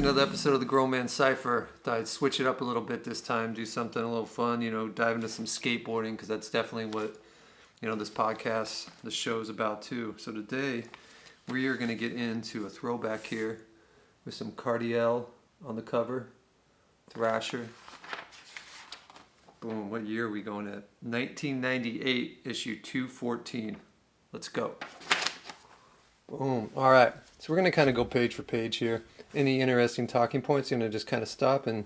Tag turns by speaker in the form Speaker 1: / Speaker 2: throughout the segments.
Speaker 1: another episode of the Grown Man Cypher. Thought I'd switch it up a little bit this time, do something a little fun, dive into some skateboarding because that's definitely what, this podcast, the show is about too. So today, we are going to get into a throwback here with some Cardiel on the cover, Thrasher. Boom, what year are we going at? 1998, issue 214. Let's go. Boom. All right. So we're going to kind of go page for page here. Any interesting talking points, I'm going to just kind of stop and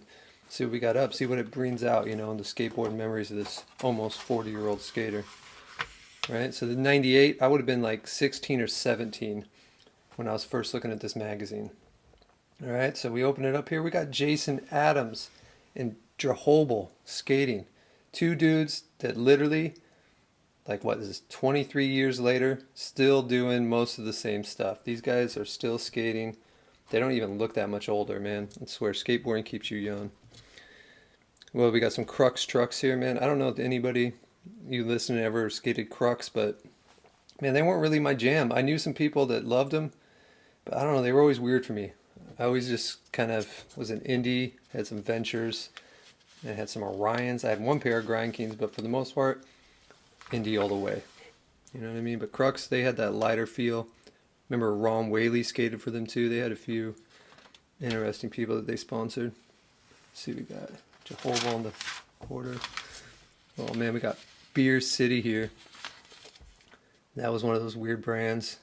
Speaker 1: see what we got up, see what it brings out, in the skateboard memories of this almost 40-year-old skater. Right? So the 98, I would have been like 16 or 17 when I was first looking at this magazine. All right, so we open it up here. We got Jason Adams and Drahobel skating. Two dudes that literally, 23 years later, still doing most of the same stuff. These guys are still skating. They don't even look that much older, man. I swear, skateboarding keeps you young. Well, we got some Crux trucks here, man. I don't know if anybody you listen to ever skated Crux, but man, they weren't really my jam. I knew some people that loved them, but I don't know, they were always weird for me. I always just kind of was an indie, had some Ventures, and had some Orions. I had one pair of Grind Kings, but for the most part, indie all the way. You know what I mean? But Crux, they had that lighter feel. Remember Ron Whaley skated for them too. They had a few interesting people that they sponsored. Let's see, we got Jehovah on the quarter. Oh man, we got Beer City here. That was one of those weird brands.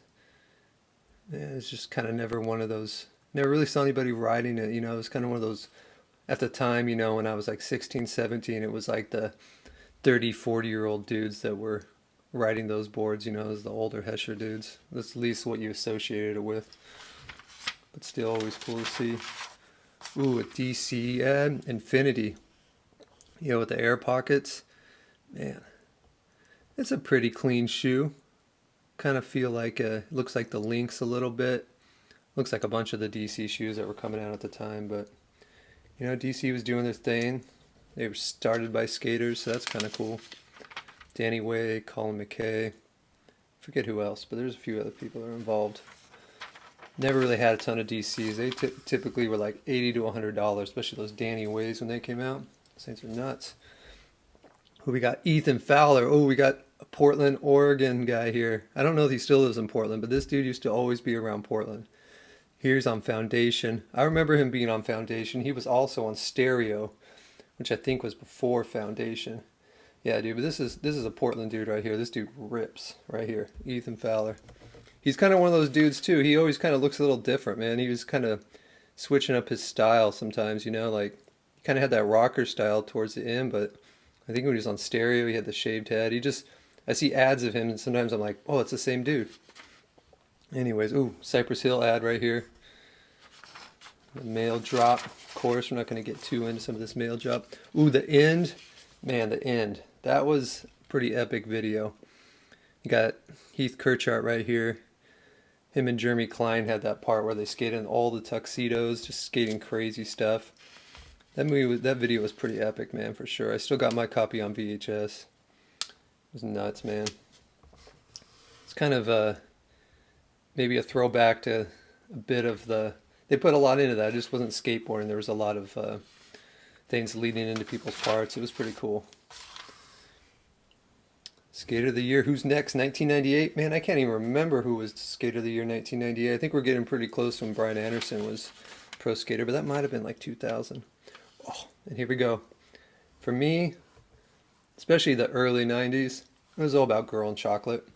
Speaker 1: Yeah, it's just kind of never one of those. Never really saw anybody riding it. It was kind of one of those, at the time, when I was like 16, 17, it was like the 30, 40-year-old dudes that were riding those boards, as the older Hesher dudes. That's at least what you associated it with. But still always cool to see. Ooh, a DC ad, Infinity. With the air pockets. Man, it's a pretty clean shoe. Kind of feel like, looks like the Lynx a little bit. Looks like a bunch of the DC shoes that were coming out at the time. But, DC was doing their thing. They were started by skaters, so that's kind of cool. Danny Way, Colin McKay, forget who else, but there's a few other people that are involved. Never really had a ton of DCs. They typically were like $80 to $100, especially those Danny Ways when they came out. Those things are nuts. Who we got? Ethan Fowler. Oh, we got a Portland, Oregon guy here. I don't know if he still lives in Portland, but this dude used to always be around Portland. Here's on Foundation. I remember him being on Foundation. He was also on Stereo, which I think was before Foundation. Yeah, dude, but this is a Portland dude right here. This dude rips right here. Ethan Fowler. He's kind of one of those dudes too. He always kind of looks a little different, man. He was kind of switching up his style sometimes, like he kind of had that rocker style towards the end, but I think when he was on Stereo, he had the shaved head. I see ads of him and sometimes I'm like, oh, it's the same dude. Anyways, ooh, Cypress Hill ad right here. The mail drop. Of course, we're not going to get too into some of this mail drop. Ooh, the end. Man, the end. That was a pretty epic video. You got Heath Kirchart right here. Him and Jeremy Klein had that part where they skated in all the tuxedos, just skating crazy stuff. That video was pretty epic, man, for sure. I still got my copy on VHS. It was nuts, man. It's kind of maybe a throwback to a bit of the... They put a lot into that. It just wasn't skateboarding. There was a lot of things leading into people's parts. It was pretty cool. Skater of the Year. Who's next? 1998? Man, I can't even remember who was Skater of the Year 1998. I think we're getting pretty close when Brian Anderson was pro skater, but that might have been like 2000. Oh, and here we go. For me, especially the early 90s, it was all about Girl and Chocolate.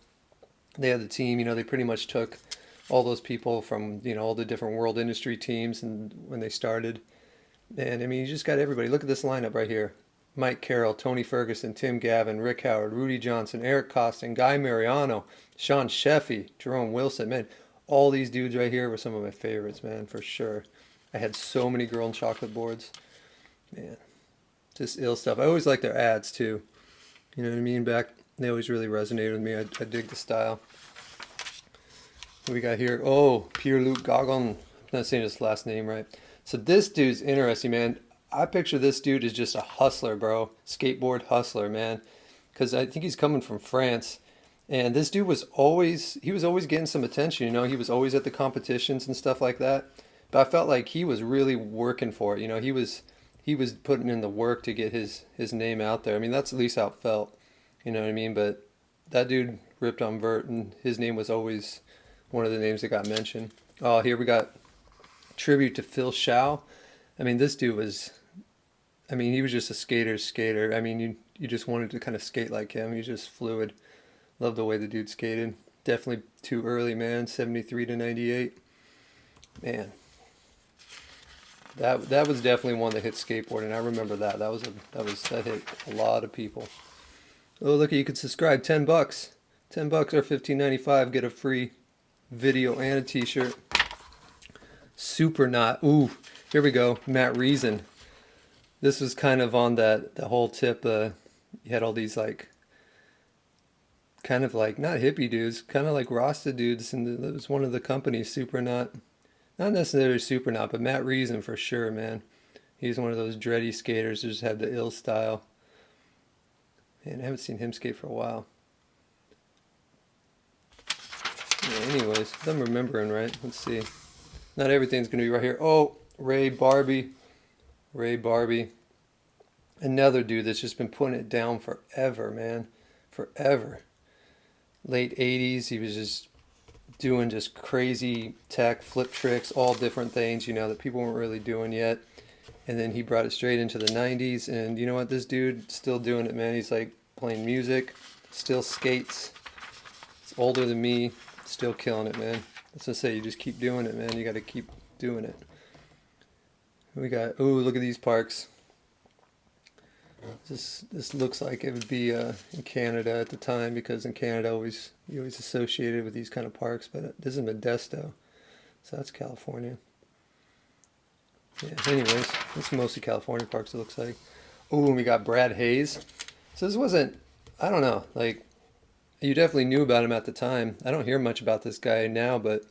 Speaker 1: They had the team, they pretty much took all those people from, all the different world industry teams and when they started. And, you just got everybody. Look at this lineup right here. Mike Carroll, Tony Ferguson, Tim Gavin, Rick Howard, Rudy Johnson, Eric Costin, Guy Mariano, Sean Sheffy, Jerome Wilson. Man, all these dudes right here were some of my favorites, man, for sure. I had so many Girl and Chocolate boards. Man, just ill stuff. I always liked their ads, too. You know what I mean? They always really resonated with me. I dig the style. What we got here? Oh, Pierre-Luc Gagon. I'm not saying his last name right. So this dude's interesting, man. I picture this dude as just a hustler, bro. Skateboard hustler, man. Because I think he's coming from France. And this dude was always getting some attention, He was always at the competitions and stuff like that. But I felt like he was really working for it. You know, he was putting in the work to get his name out there. I mean, that's at least how it felt. You know what I mean? But that dude ripped on vert, and his name was always one of the names that got mentioned. Oh, here we got tribute to Phil Shaw. I mean, this dude was, I mean, he was just a skater's skater. I mean, you just wanted to kind of skate like him. He was just fluid. Love the way the dude skated. Definitely too early, man. 73 to 98. Man, that was definitely one that hit skateboarding. I remember that. That hit a lot of people. Oh, look, you could subscribe. $10. $10 or $15.95. Get a free video and a t-shirt. Super Knot. Ooh, here we go. Matt Reason. This was kind of on the whole tip. You had all these like, kind of like, not hippie dudes, kind of like Rasta dudes. And it was one of the companies, Super Knot. Not necessarily Super Knot, but Matt Reason for sure, man. He's one of those dready skaters who just had the ill style. Man, I haven't seen him skate for a while. Yeah, anyways, if I'm remembering right. Let's see. Not everything's going to be right here. Oh, Ray Barbie. Ray Barbie. Another dude that's just been putting it down forever, man. Forever. Late 80s, he was just doing just crazy tech, flip tricks, all different things, you know, that people weren't really doing yet. And then he brought it straight into the 90s. And you know what? This dude still doing it, man. He's like playing music, still skates. He's older than me, still killing it, man. That's what I say. You just keep doing it, man. You got to keep doing it. We got, oh, look at these parks. This looks like it would be in Canada at the time, because in Canada you always associated with these kind of parks. But this is Modesto, so that's California. Yeah, anyways, it's mostly California parks, it looks like. Oh, and we got Brad Hayes. So this wasn't, I don't know, like, you definitely knew about him at the time. I don't hear much about this guy now, but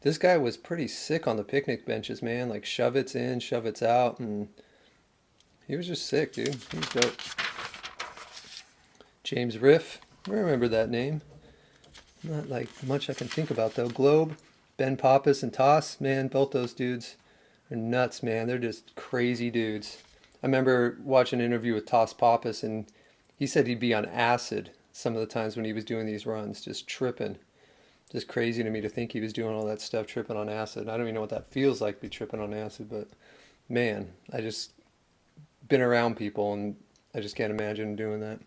Speaker 1: this guy was pretty sick on the picnic benches, man. Like, shove it's in, shove it's out, and he was just sick, dude. He was dope. James Riff, I remember that name. Not like much I can think about, though. Globe, Ben Pappas, and Toss, man, both those dudes are nuts, man. They're just crazy dudes. I remember watching an interview with Toss Pappas, and he said he'd be on acid some of the times when he was doing these runs, just tripping. Just crazy to me to think he was doing all that stuff, tripping on acid. I don't even know what that feels like to be tripping on acid, but man, I just been around people, and I just can't imagine doing that.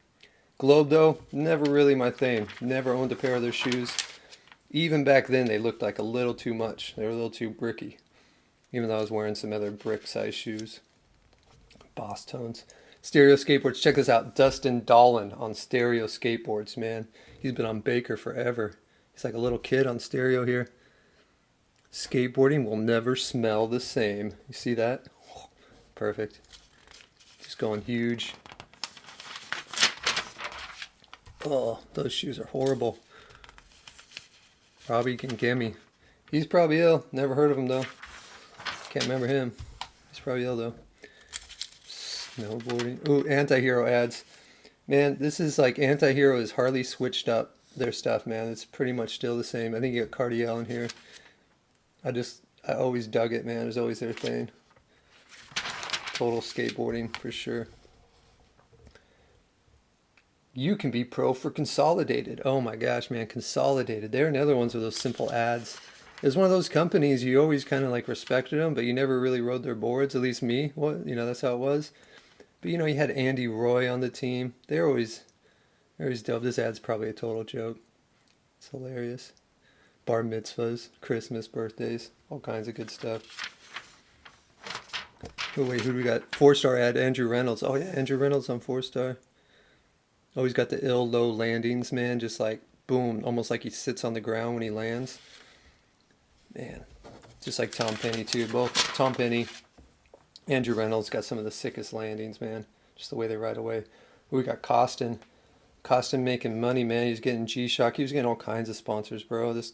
Speaker 1: Globe, though, never really my thing. Never owned a pair of their shoes. Even back then, they looked like a little too much. They were a little too bricky. Even though I was wearing some other brick-size shoes. Boss tones. Stereo Skateboards. Check this out. Dustin Dolan on Stereo Skateboards, man. He's been on Baker forever. He's like a little kid on stereo here. Skateboarding will never smell the same. You see that? Perfect. Just going huge. Oh, those shoes are horrible. Robbie Gimme. He's probably ill. Never heard of him, though. Can't remember him. He's probably ill, though. Snowboarding. Ooh, Anti-Hero ads. Man, this is like Anti-Hero has hardly switched up their stuff, man. It's pretty much still the same. I think you got Cardiel in here. I always dug it, man. It was always their thing. Total skateboarding for sure. You can be pro for Consolidated. Oh my gosh, man, Consolidated. They're another ones with those simple ads. It was one of those companies you always kind of like respected them, but you never really rode their boards. At least me, that's how it was. But you had Andy Roy on the team. They're always dope. This ad's probably a total joke. It's hilarious. Bar mitzvahs, Christmas, birthdays, all kinds of good stuff. Oh wait, who do we got? 4-star ad, Andrew Reynolds. Oh yeah, Andrew Reynolds on 4-star. Always got the ill low landings, man. Just like boom, almost like he sits on the ground when he lands. Man, just like Tom Penny too. Both Tom Penny, Andrew Reynolds got some of the sickest landings, man. Just the way they ride away. We got Costin. Costin making money, man. He's getting G-Shock. He was getting all kinds of sponsors, bro. It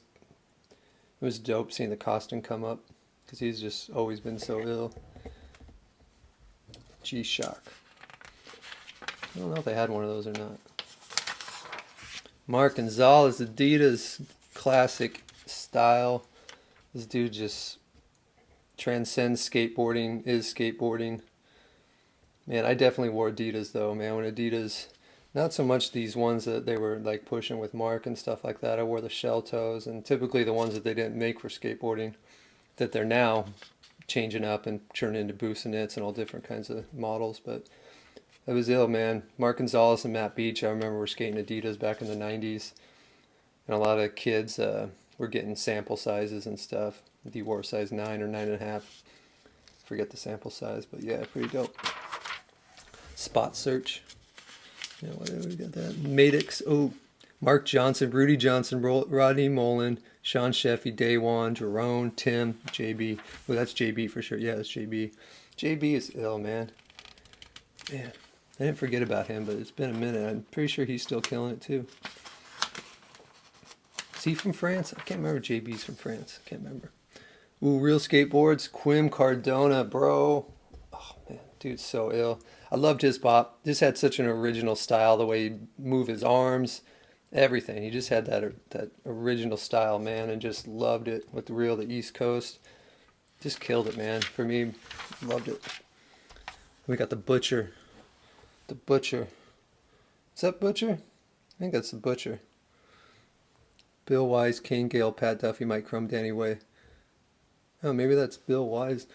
Speaker 1: was dope seeing the Costin come up, because he's just always been so ill. G-Shock. I don't know if they had one of those or not. Mark Gonzalez, Adidas classic style. This dude just, transcends skateboarding, is skateboarding. Man, I definitely wore Adidas though, man. When Adidas, not so much these ones that they were like pushing with Mark and stuff like that. I wore the shell toes, and typically the ones that they didn't make for skateboarding that they're now changing up and turning into Boosinets and all different kinds of models. But it was ill, man. Mark Gonzalez and Matt Beach, I remember were skating Adidas back in the 90s. And a lot of kids were getting sample sizes and stuff. He wore size 9 or 9.5. Forget the sample size, but yeah, pretty dope. Spot Search. Yeah, whatever, we got that. Maddox. Oh, Mark Johnson, Rudy Johnson, Rodney Mullen, Sean Sheffy, Daywan, Jerome, Tim, JB. Well, that's JB for sure. Yeah, that's JB. JB is ill, man. Man, I didn't forget about him, but it's been a minute. I'm pretty sure he's still killing it too. Is he from France? I can't remember. JB's from France. I can't remember. Ooh, Real Skateboards. Quim Cardona, bro. Oh, man, dude's so ill. I loved his pop. Just had such an original style, the way he'd move his arms, everything. He just had that original style, man, and just loved it with the Real, the East Coast. Just killed it, man. For me, loved it. We got the Butcher. The Butcher. Is that Butcher? I think that's the Butcher. Bill Wise, Kane Gale, Pat Duffy, Mike Crum, Danny Way. Oh, maybe that's Bill Wise.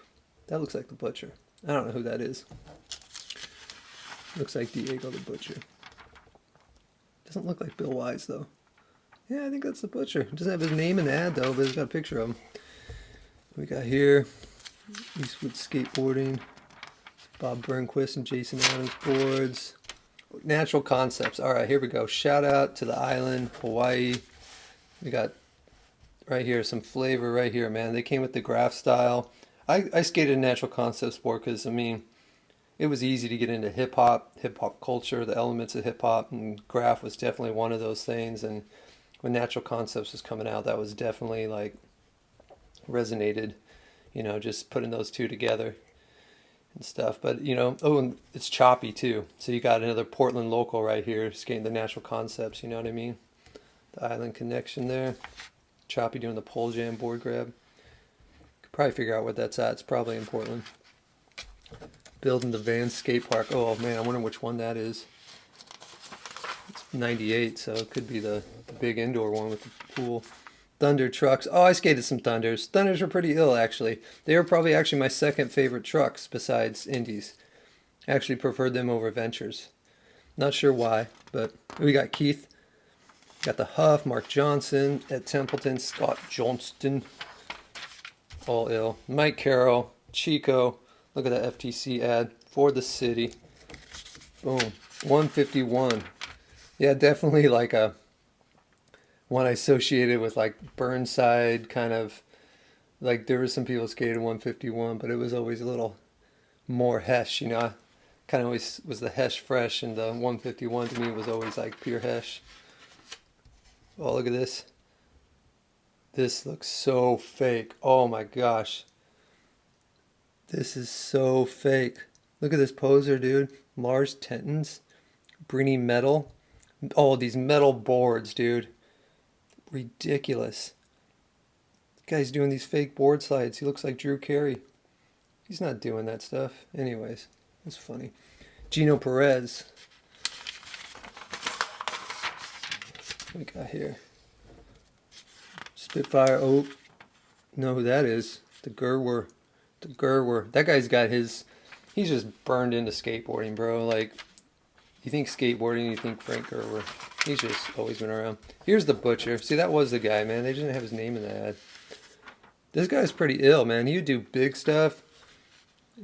Speaker 1: That looks like the Butcher. I don't know who that is. Looks like Diego the Butcher. Doesn't look like Bill Wise, though. Yeah, I think that's the Butcher. Doesn't have his name in the ad, though, but it's got a picture of him. We got here Eastwood Skateboarding, Bob Burnquist and Jason Adams boards. Natural Concepts. All right, here we go. Shout out to the island, Hawaii. We got right here some flavor right here, man. They came with the graph style. I skated Natural Concepts board because, I mean, it was easy to get into hip hop culture, the elements of hip hop, and graph was definitely one of those things. And when Natural Concepts was coming out, that was definitely like resonated, you know, just putting those two together and stuff. But, you know, oh, and it's choppy too. So you got another Portland local right here skating the Natural Concepts, you know what I mean? The Island Connection there. Choppy doing the pole jam board grab. Could probably figure out what that's at. It's probably in Portland. Building the Van Skate Park. Oh man, I wonder which one that is. It's 98, so it could be the big indoor one with the pool. Thunder trucks. Oh, I skated some Thunders. Thunders were pretty ill, actually. They were probably actually my second favorite trucks besides Indies. I actually preferred them over Ventures. Not sure why, but we got Keith. Got the Huff, Mark Johnson, Ed Templeton, Scott Johnston. All ill. Mike Carroll, Chico. Look at that FTC ad for the city. Boom. 151. Yeah, definitely like a one I associated with like Burnside kind of. Like there were some people skating 151, but it was always a little more Hesh, you know. Kind of always was the Hesh fresh, and the 151 to me was always like pure Hesh. Oh, look at this. This looks so fake. Oh my gosh. This is so fake. Look at this poser, dude. Lars Tentons. Brini Metal. Oh, these metal boards, dude. Ridiculous. This guy's doing these fake board slides. He looks like Drew Carey. He's not doing that stuff. Anyways, it's funny. Gino Perez. What we got here? Spitfire. Oh, know who that is. The Gerwer. The Gerwer. That guy's got his... He's just burned into skateboarding, bro. Like, you think skateboarding, you think Frank Gerwer. He's just always been around. Here's the Butcher. See, that was the guy, man. They didn't have his name in the ad. This guy's pretty ill, man. He would do big stuff.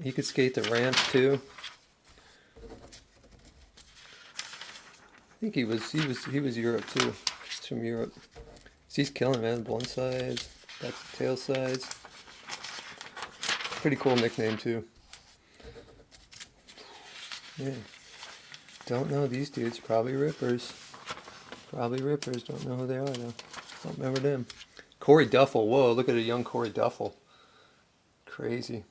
Speaker 1: He could skate the ramps, too. I think he was Europe, too. He's from Europe. He's killing, man. Blunt sides, back to tail sides. Pretty cool nickname, too. Yeah. Don't know these dudes. Probably rippers. Probably rippers. Don't know who they are, though. Don't remember them. Corey Duffel. Whoa, look at a young Corey Duffel. Crazy.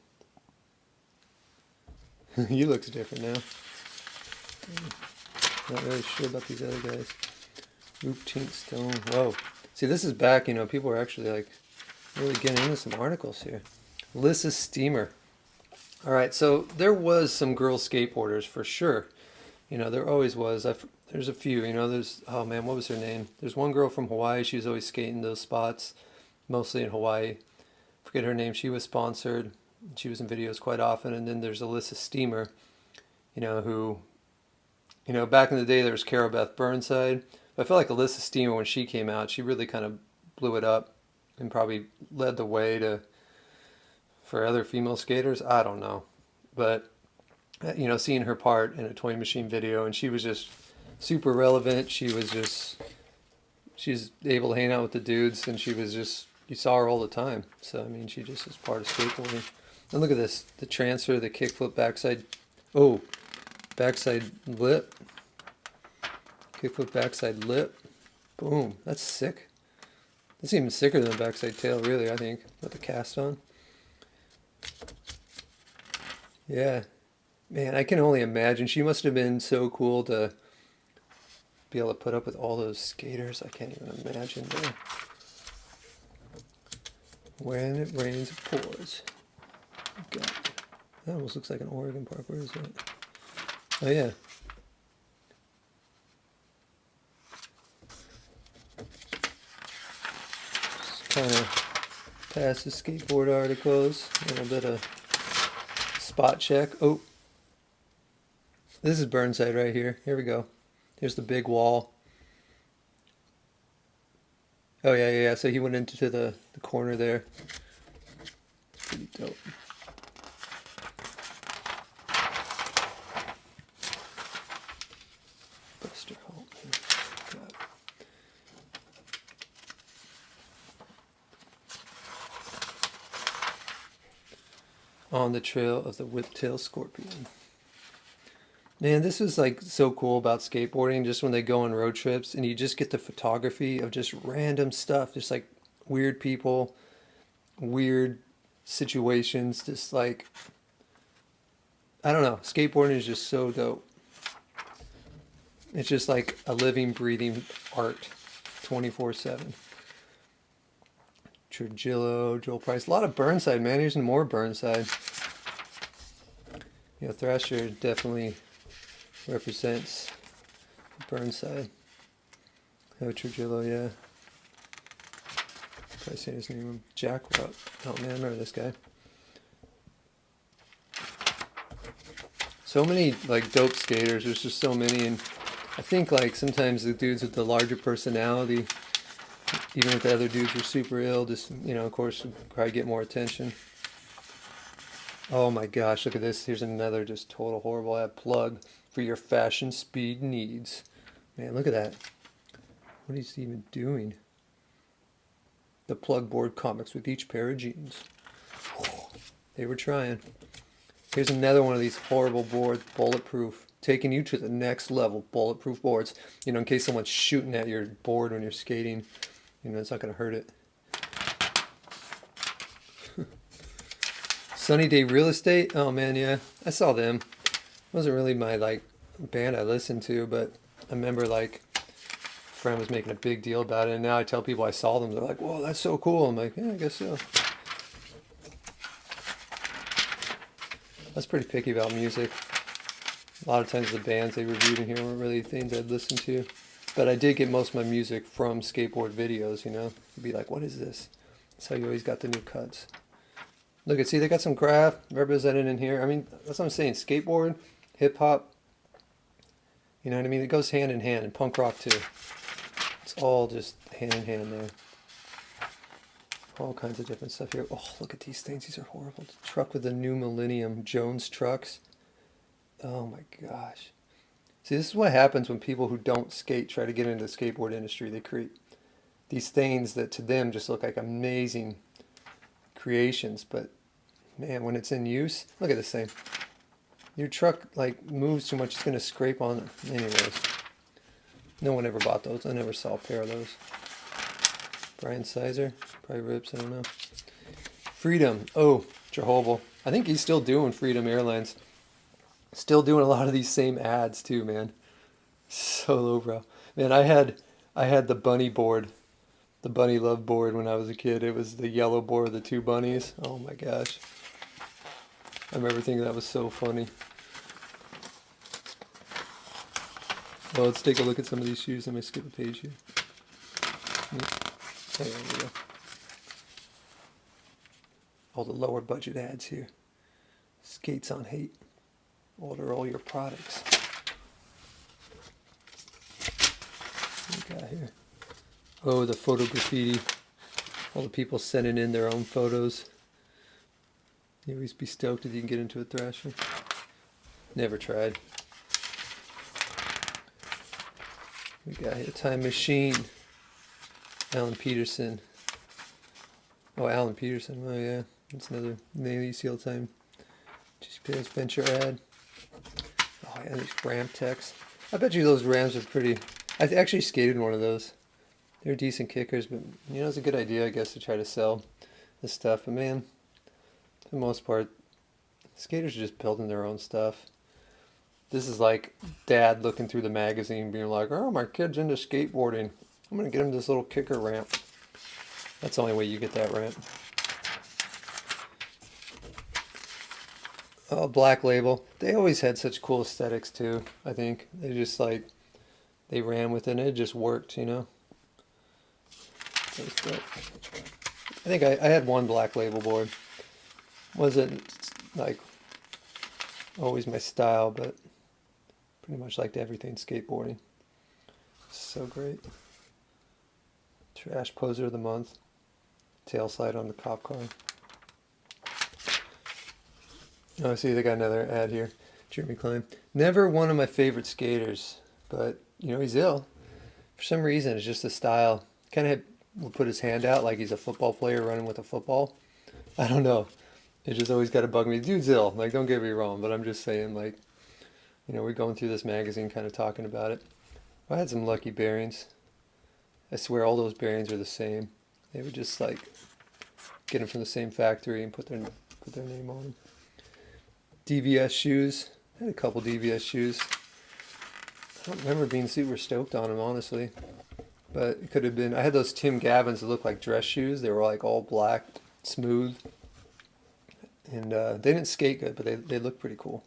Speaker 1: He looks different now. Not really sure about these other guys. Roop Tink Stone. Whoa. See, this is back, you know, people are actually, like, really getting into some articles here. Alyssa Steamer. All right, so there was some girl skateboarders for sure. You know, there always was. There's a few. You know, there's, oh man, what was her name? There's one girl from Hawaii. She was always skating those spots, mostly in Hawaii. Forget her name. She was sponsored. She was in videos quite often. And then there's Alyssa Steamer, you know, who, you know, back in the day there was Carol Beth Burnside. But I feel like Alyssa Steamer, when she came out, she really kind of blew it up and probably led the way to for other female skaters. I don't know, but you know, seeing her part in a Toy Machine video, and she was just super relevant. She's able to hang out with the dudes, and she was just, you saw her all the time. So I mean, she just is part of skateboarding. And look at this, the transfer, the kickflip backside, oh, backside lip, kickflip backside lip, boom, that's sick. That's even sicker than the backside tail, really, I think, with the cast on. Yeah, man, I can only imagine. She must have been so cool to be able to put up with all those skaters. I can't even imagine. Man. When it rains, it pours. God, that almost looks like an Oregon Park. Where is that? Oh, yeah. Just kind of past the skateboard articles. A little bit of spot check. Oh, this is Burnside right here. Here we go. Here's the big wall. Oh yeah, yeah. So he went into the corner there. It's pretty dope. Buster Holt. God. On the trail of the whiptail scorpion. Man, this is like so cool about skateboarding, just when they go on road trips and you just get the photography of just random stuff, just like weird people, weird situations, just like, I don't know, skateboarding is just so dope. It's just like a living, breathing art, 24/7. Trujillo, Joel Price, a lot of Burnside, man. Here's more Burnside. You know, Thrasher definitely represents Burnside. Oh, Trujillo, yeah. Probably saying his name. Jack Rupp. Oh man, I remember this guy. So many like dope skaters. There's just so many, and I think like sometimes the dudes with the larger personality, even if the other dudes are super ill, just, you know, of course, probably get more attention. Oh my gosh, look at this. Here's another just total horrible ad plug for your fashion speed needs. Man, look at that. What is he even doing? The plug board comics with each pair of jeans. They were trying. Here's another one of these horrible boards, bulletproof, taking you to the next level. Bulletproof boards. You know, in case someone's shooting at your board when you're skating, you know, it's not going to hurt it. Sunny Day Real Estate. Oh man, yeah, I saw them. It wasn't really my like band I listened to, but I remember like a friend was making a big deal about it, and now I tell people I saw them, they're like, "Whoa, that's so cool." I'm like, "Yeah, I guess so." I was pretty picky about music. A lot of times the bands they reviewed in here weren't really things I'd listen to, but I did get most of my music from skateboard videos. You know, you'd be like, "What is this?" That's how you always got the new cuts. Look at, see, they got some craft represented in here. I mean, that's what I'm saying. Skateboard, hip hop, you know what I mean? It goes hand in hand, and punk rock too. It's all just hand in hand there. All kinds of different stuff here. Oh, look at these things. These are horrible. The truck with the new Millennium Jones trucks. Oh my gosh. See, this is what happens when people who don't skate try to get into the skateboard industry. They create these things that to them just look like amazing creations, but man, when it's in use, look at this thing. Your truck like moves too much, it's gonna scrape on it. Anyways, no one ever bought those. I never saw a pair of those. Brian Sizer, probably Rips, I don't know. Freedom. Oh, Jehovah. I think he's still doing Freedom Airlines. Still doing a lot of these same ads too, man. So low, bro. Man, I had the bunny board the bunny love board when I was a kid. It was the yellow board with the two bunnies. Oh my gosh. I remember thinking that was so funny. Well, let's take a look at some of these shoes. Let me skip a page here. There we go. All the lower budget ads here. Skates on Hate. Order all your products. What we got here? Oh, the photo graffiti. All the people sending in their own photos. You always be stoked if you can get into a Thrasher. Never tried. We got here Time Machine. Alan Peterson. Oh, Alan Peterson. Oh yeah, that's another name you see all the time. GPS Venture ad. Oh yeah, these ramp techs. I bet you those rams are pretty. I actually skated one of those. They're decent kickers, but you know, it's a good idea, I guess, to try to sell this stuff. But man, for the most part, skaters are just building their own stuff. This is like dad looking through the magazine being like, oh, my kid's into skateboarding. I'm going to get him this little kicker ramp. That's the only way you get that ramp. Oh, Black Label. They always had such cool aesthetics too, I think. They just like, they ran with it and it just worked, you know. I think I had one Black Label board. Wasn't like always my style, but pretty much liked everything skateboarding. So great. Trash Poser of the Month. Tail slide on the cop car. Oh, I see they got another ad here. Jeremy Klein. Never one of my favorite skaters, but you know, he's ill. For some reason, it's just the style. Kind of will put his hand out like he's a football player running with a football. I don't know. It just always got to bug me. Dude's ill. Like, don't get me wrong, but I'm just saying, like, you know, we're going through this magazine kind of talking about it. I had some lucky bearings. I swear all those bearings are the same. They would just, like, get them from the same factory and put their name on them. DVS shoes. I had a couple DVS shoes. I don't remember being super stoked on them, honestly. But it could have been. I had those Tim Gavins that looked like dress shoes. They were like all black, smooth. And they didn't skate good, but they looked pretty cool.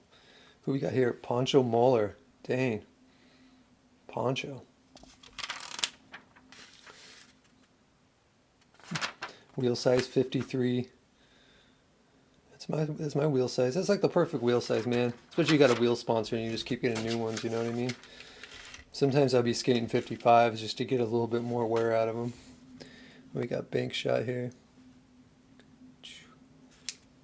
Speaker 1: Who we got here? Poncho Moeller. Dang. Poncho. Wheel size 53. That's my wheel size. That's like the perfect wheel size, man. Especially you got a wheel sponsor and you just keep getting new ones, you know what I mean? Sometimes I'll be skating 55s just to get a little bit more wear out of them. We got bank shot here.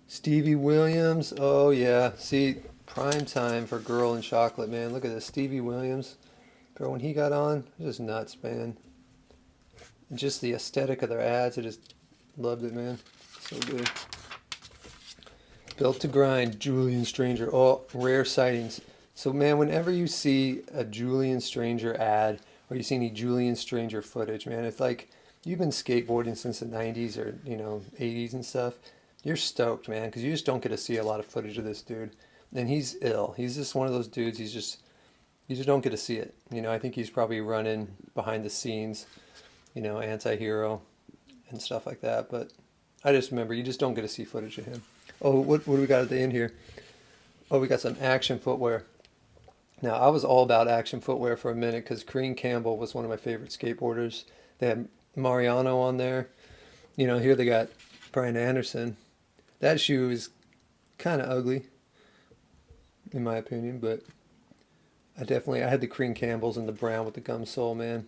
Speaker 1: Stevie Williams. Oh yeah. See, prime time for Girl in Chocolate, man. Look at this. Stevie Williams. Bro, when he got on, it was just nuts, man. And just the aesthetic of their ads, I just loved it, man. So good. Built to Grind, Julian Stranger. Oh, rare sightings. So, man, whenever you see a Julian Stranger ad or you see any Julian Stranger footage, man, it's like you've been skateboarding since the 90s or, you know, 80s and stuff. You're stoked, man, because you just don't get to see a lot of footage of this dude. And he's ill. He's just one of those dudes, you just don't get to see it. You know, I think he's probably running behind the scenes, you know, anti-hero and stuff like that. But I just remember you just don't get to see footage of him. Oh, what do we got at the end here? Oh, we got some action footwear. Now, I was all about action footwear for a minute because Kareem Campbell was one of my favorite skateboarders. They had Mariano on there. You know, here they got Brian Anderson. That shoe is kind of ugly, in my opinion, but I had the Kareem Campbells in the brown with the gum sole, man.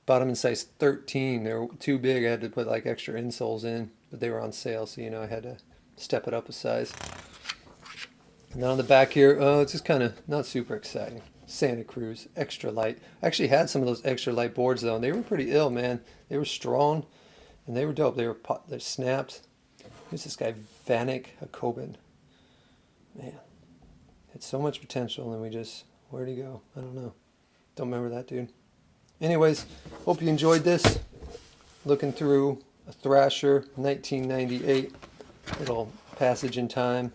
Speaker 1: Bought them in size 13. They were too big. I had to put like extra insoles in, but they were on sale, so, you know, I had to step it up a size. And then on the back here, oh, it's just kind of not super exciting. Santa Cruz, extra light. I actually had some of those extra light boards though, and they were pretty ill, man. They were strong, and they were dope. They're snapped. Who's this guy? Vanek Hakobin. Man, had so much potential, and where'd he go? I don't know. Don't remember that dude. Anyways, hope you enjoyed this. Looking through a Thrasher 1998. Little passage in time.